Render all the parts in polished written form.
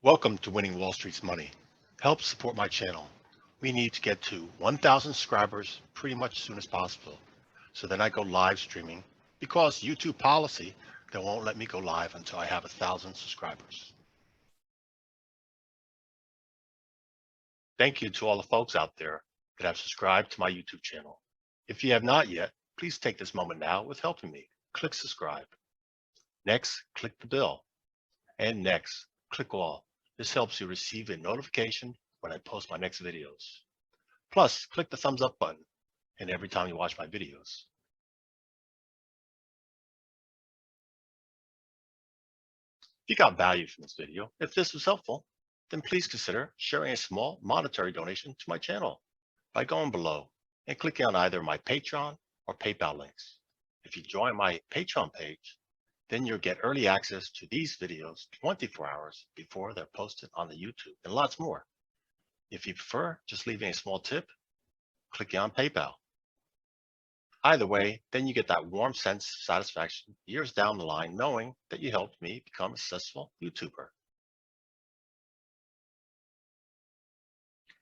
Welcome to Winning Wall Street's Money. Help support my channel. We need to get to 1,000 subscribers pretty much as soon as possible. So then I go live streaming because YouTube policy, they won't let me go live until I have 1,000 subscribers. Thank you to all the folks out there that have subscribed to my YouTube channel. If you have not yet, please take this moment now with helping me. Click subscribe. Next, click the bell. And next, click all. This helps you receive a notification when I post my next videos. Plus, click the thumbs up button and every time you watch my videos. If you got value from this video, if this was helpful, then please consider sharing a small monetary donation to my channel by going below and clicking on either my Patreon or PayPal links. If you join my Patreon page, then you'll get early access to these videos 24 hours before they're posted on the YouTube and lots more. If you prefer just leaving a small tip, clicking on PayPal. Either way, then you get that warm sense of satisfaction years down the line knowing that you helped me become a successful YouTuber.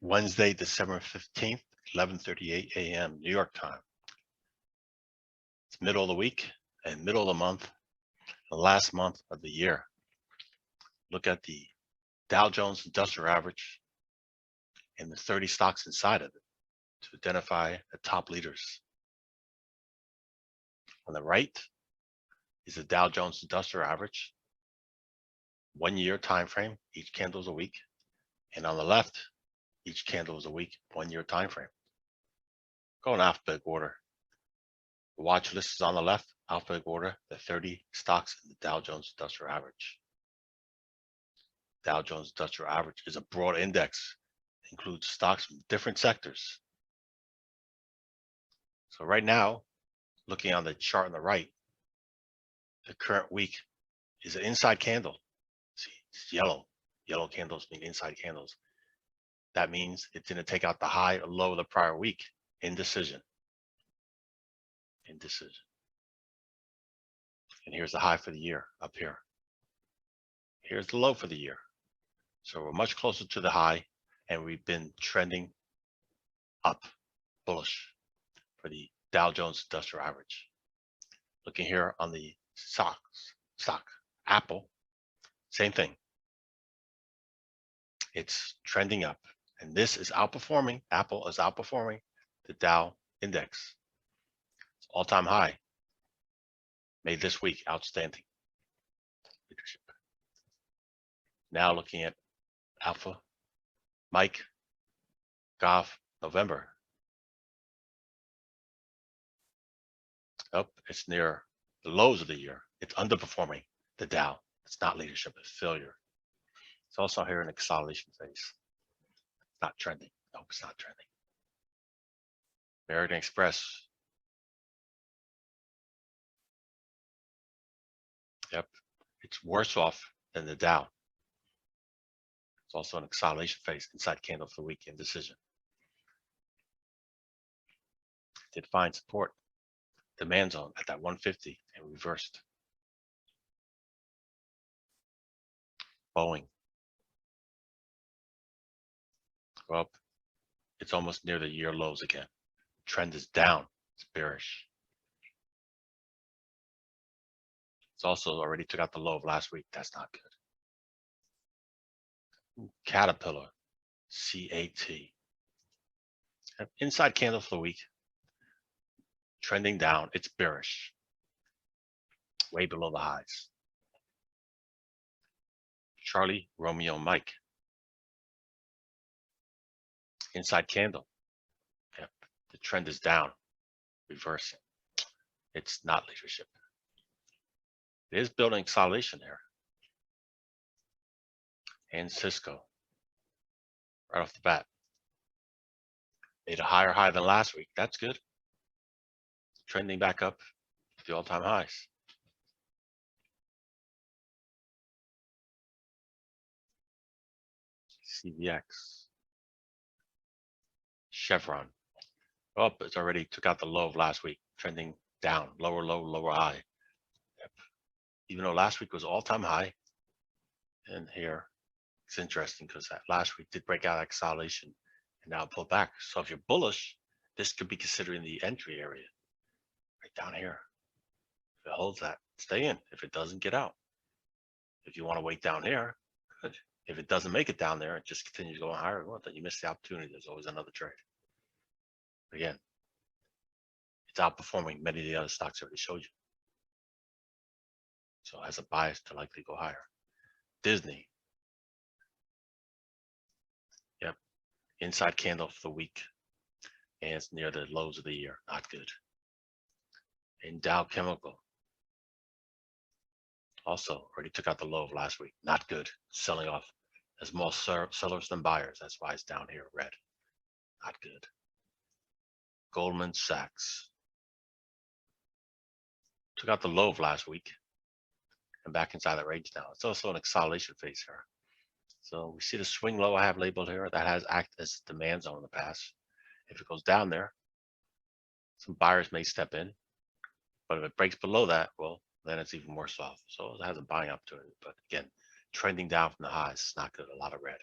Wednesday, December 15th, 11:38 a.m. New York time. It's middle of the week and middle of the month, the last month of the year. Look at the Dow Jones Industrial Average and the 30 stocks inside of it to identify the top leaders. On the right is the Dow Jones Industrial Average, 1 year time frame, each candle is a week. And on the left, each candle is a week, 1 year time frame. Go in alphabetical order. The watch list is on the left, alphabetical order, the 30 stocks in the Dow Jones Industrial Average. Dow Jones Industrial Average is a broad index, it includes stocks from different sectors. So right now, looking on the chart on the right, the current week is an inside candle. See, it's yellow. Yellow candles mean inside candles. That means it didn't take out the high or low of the prior week. Indecision. Indecision. And here's the high for the year up here. Here's the low for the year. So we're much closer to the high, and we've been trending up, bullish for the Dow Jones Industrial Average. Looking here on the stock, Apple, same thing. It's trending up, and this is outperforming. Apple is outperforming the Dow Index. It's all-time high made this week. Outstanding leadership. Now looking at Alpha, Mike, Golf, November. Oh, it's near the lows of the year. It's underperforming the Dow. It's not leadership, it's failure. It's also here in a consolidation phase. It's not trending. Nope, it's not trending. American Express. Yep, it's worse off than the Dow. It's also an consolidation phase, inside candle for the week, indecision. Did find support, demand zone at that 150 and reversed. Boeing. Well, it's almost near the year lows again. Trend is down. It's bearish. It's also already took out the low of last week. That's not good. Caterpillar, CAT. Inside candle for the week. Trending down. It's bearish. Way below the highs. Charlie, Romeo, Mike. Inside candle. Yep. The trend is down. Reversing. It's not leadership. It is building consolidation there. And Cisco, right off the bat, made a higher high than last week. That's good. Trending back up to the all-time highs. CVX. Chevron. Oh, it's already took out the low of last week. Trending down. Lower low, lower high. Yep. Even though last week was all-time high. And here, It's interesting because that last week did break out of consolidation and now pull back. So if you're bullish, this could be considering the entry area right down here. If it holds that, stay in. If it doesn't, get out. If you want to wait down here, good. If it doesn't make it down there, it just continues going higher, well, then you miss the opportunity. There's always another trade. Again, it's outperforming many of the other stocks I already showed you. So it has a bias to likely go higher. Disney. Yep. Inside candle for the week. And it's near the lows of the year. Not good. And Dow Chemical. Also already took out the low of last week. Not good. Selling off. There's more sellers than buyers. That's why it's down here, red. Not good. Goldman Sachs. Took out the low of last week. And back inside that range now. It's also an acceleration phase here. So we see the swing low I have labeled here. That has acted as demand zone in the past. If it goes down there, some buyers may step in. But if it breaks below that, well, then it's even more soft. So it has a buying opportunity. But again, trending down from the highs, it's not good. A lot of red.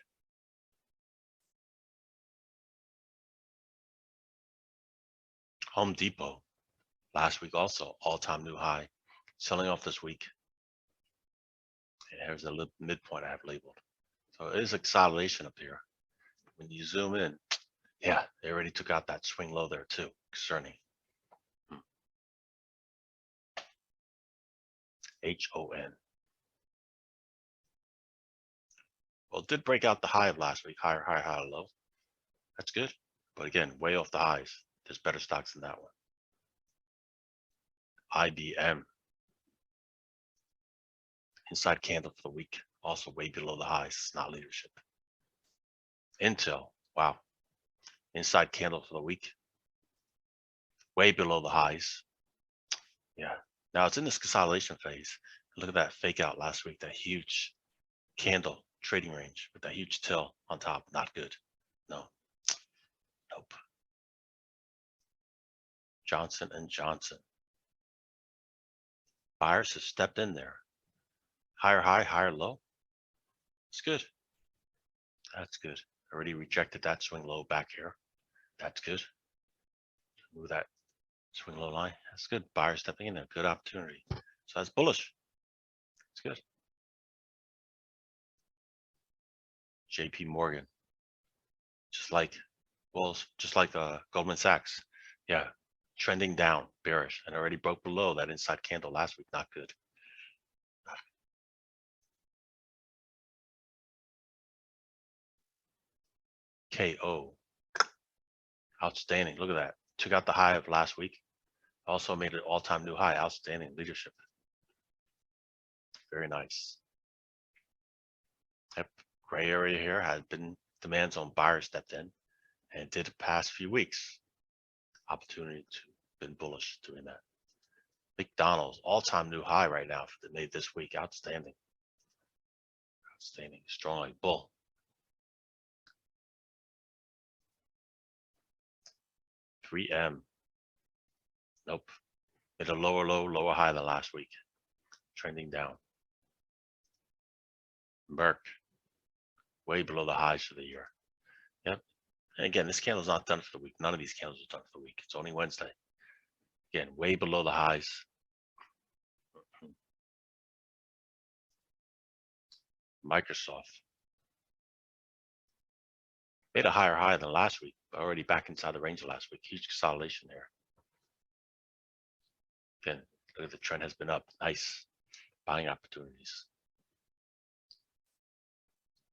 Home Depot, last week also, all-time new high. Selling off this week. And here's the midpoint I have labeled. So it is acceleration up here. When you zoom in, yeah, they already took out that swing low there too. Concerning. HON. Well, it did break out the high of last week. Higher, high, high, low. That's good. But again, way off the highs. There's better stocks than that one. IBM. Inside candle for the week. Also way below the highs. It's not leadership. Intel. Wow. Inside candle for the week. Way below the highs. Yeah. Now it's in this consolidation phase. Look at that fake out last week. That huge candle trading range with that huge tail on top. Not good. No. Nope. Johnson & Johnson. Buyers have stepped in there. Higher high, higher low. It's good. That's good. Already rejected that swing low back here. That's good. Move that swing low line. That's good. Buyers stepping in there. Good opportunity. So that's bullish. It's good. JP Morgan. Just like Goldman Sachs. Yeah. Trending down, bearish, and already broke below that inside candle last week. Not good. KO. Outstanding. Look at that. Took out the high of last week. Also made an all-time new high. Outstanding leadership. Very nice. Yep. Gray area here has been demand zone. Buyers stepped in and did the past few weeks. Opportunity to been bullish doing that. McDonald's all-time new high right now for the made this week. Outstanding. Outstanding. Strong like bull. $3M. Nope. Made a lower low, lower high than last week. Trending down. Merck. Way below the highs for the year. Yep. And again, this candle's not done for the week. None of these candles are done for the week. It's only Wednesday. Again, way below the highs. Microsoft. Made a higher high than last week, but already back inside the range of last week. Huge consolidation there. Again, look at the trend has been up. Nice buying opportunities.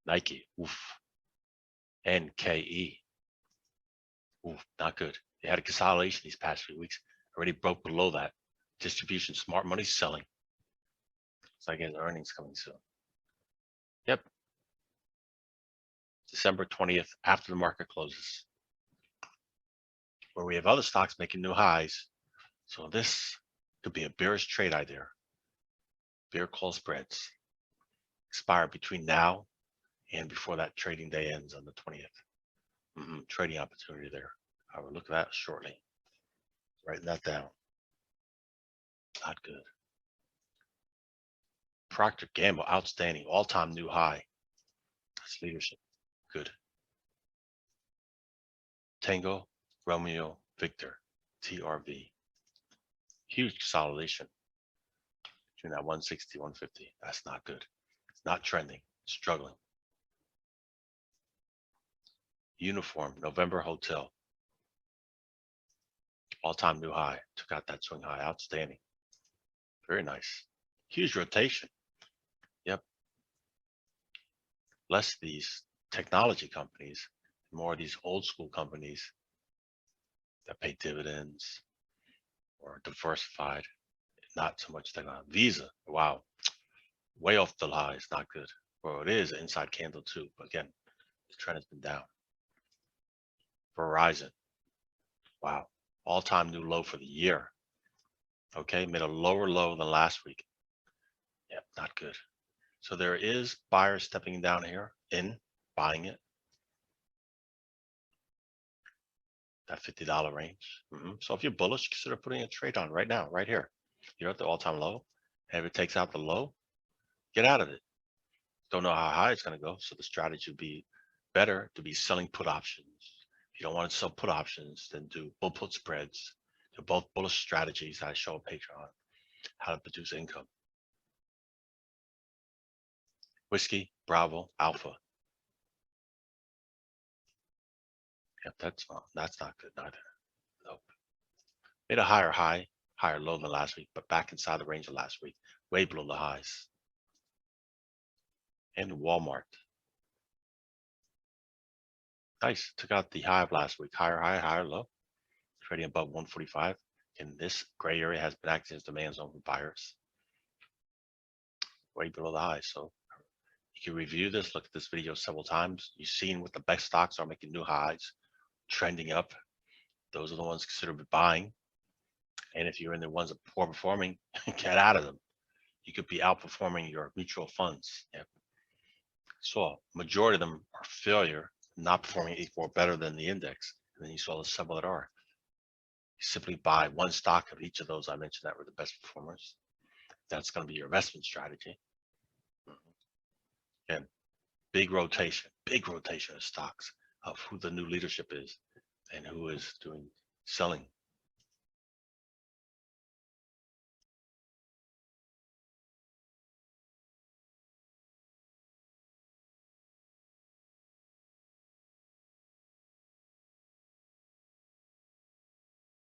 Nike. Oof. NKE. Oof, not good. They had a consolidation these past few weeks. Already broke below that. Distribution, smart money selling. It's like his earnings coming soon. Yep. December 20th, after the market closes. Where we have other stocks making new highs. So this could be a bearish trade idea. Bear call spreads expire between now and before that trading day ends on the 20th. Trading opportunity there. I will look at that shortly. Writing that down. Not good. Procter & Gamble, outstanding, all-time new high. That's leadership. Good. Tango, Romeo, Victor, TRV. Huge consolidation between that 160, 150. That's not good. It's not trending. It's struggling. Uniform, November Hotel. All-time new high. Took out that swing high. Outstanding. Very nice. Huge rotation. Yep. Less these technology companies, more of these old school companies that pay dividends or diversified. Not so much technology. Visa. Wow. Way off the highs. Not good. Well, it is an inside candle too. But again, the trend has been down. Verizon. Wow. All-time new low for the year. Okay, made a lower low than last week. Yep, not good. So there is buyers stepping down here in buying it. That $50 range. So if you're bullish, consider putting a trade on right now, right here. You're at the all-time low. And if it takes out the low, get out of it. Don't know how high it's going to go. So the strategy would be better to be selling put options. If you don't want to sell put options, then do bull put spreads. They're both bullish strategies I show on Patreon, how to produce income. Whiskey, Bravo, Alpha. Yep, that's not good neither. Nope. Made a higher high, higher low than last week, but back inside the range of last week, way below the highs. And Walmart. Nice. Took out the high of last week. Higher high, higher low. Trading above 145. And this gray area has been acting as demand zone for buyers. Way below the high. So you can review this, look at this video several times. You've seen what the best stocks are making new highs, trending up. Those are the ones considered buying. And if you're in the ones that are poor performing, get out of them. You could be outperforming your mutual funds. Yep. So majority of them are failure, not performing equal or better than the index. And then you saw the several that are. You simply buy one stock of each of those I mentioned that were the best performers. That's going to be your investment strategy. Again, big rotation of stocks of who the new leadership is and who is doing selling